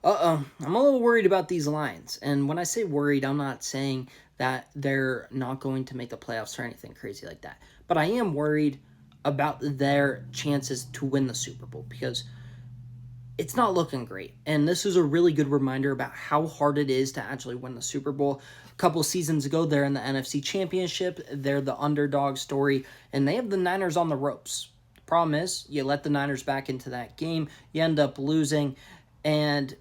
I'm a little worried about these Lions. And when I say worried, I'm not saying that they're not going to make the playoffs or anything crazy like that. But I am worried about their chances to win the Super Bowl because it's not looking great. And this is a really good reminder about how hard it is to actually win the Super Bowl. A couple seasons ago, they're in the NFC Championship. They're the underdog story, and they have the Niners on the ropes. The problem is, you let the Niners back into that game, you end up losing, and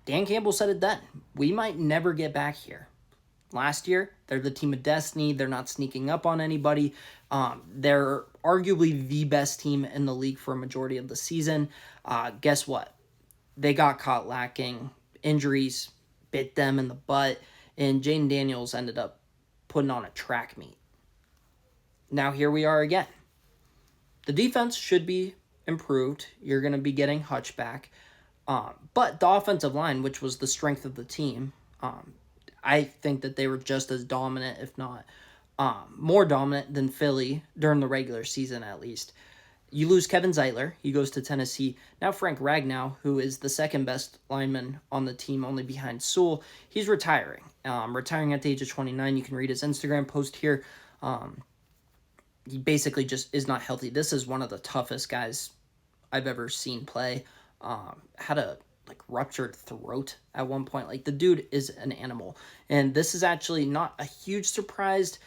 Dan Campbell said it then. We might never get back here. Last year, they're the team of destiny. They're not sneaking up on anybody. They're arguably the best team in the league for a majority of the season. Guess what? They got caught lacking. Injuries bit them in the butt, and Jaden Daniels ended up putting on a track meet. Now here we are again. The defense should be improved. You're going to be getting Hutch back. But the offensive line, which was the strength of the team, I think that they were just as dominant, if not more dominant than Philly during the regular season at least. You lose Kevin Zeitler. He goes to Tennessee. Now Frank Ragnow, who is the second best lineman on the team, only behind Sewell, he's retiring. Retiring at the age of 29. You can read his Instagram post here. He basically just is not healthy. This is one of the toughest guys I've ever seen play. Had a ruptured throat at one point. Like, the dude is an animal. And this is actually not a huge surprise.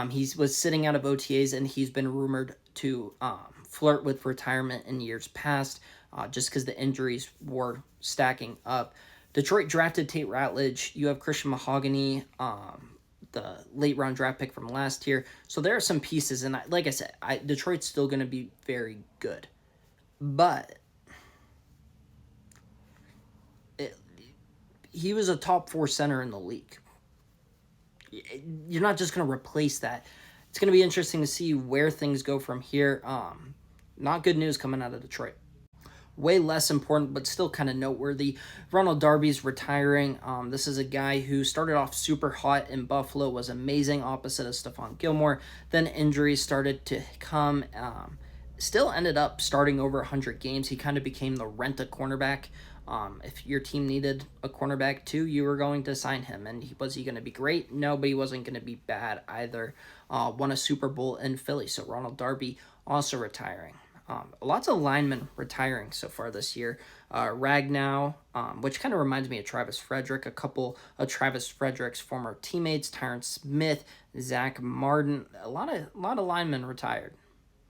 He was sitting out of OTAs, and he's been rumored to flirt with retirement in years past, just because the injuries were stacking up. Detroit drafted Tate Ratledge. You have Christian Mahogany, the late round draft pick from last year. So there are some pieces, and like I said, Detroit's still going to be very good. But he was a top 4 center in the league. You're not just going to replace that. It's going to be interesting to see where things go from here. Not good news coming out of Detroit. Way less important, but still kind of noteworthy. Ronald Darby's retiring. This is a guy who started off super hot in Buffalo, was amazing opposite of Stephon Gilmore. Then injuries started to come. Still ended up starting over 100 games. He kind of became the rent-a cornerback. If your team needed a cornerback too, you were going to sign him. And was he going to be great? No, but he wasn't going to be bad either. Won a Super Bowl in Philly, so Ronald Darby also retiring. Lots of linemen retiring so far this year. Ragnow, which kind of reminds me of Travis Frederick. A couple of Travis Frederick's former teammates, Tyron Smith, Zach Martin. A lot of linemen retired.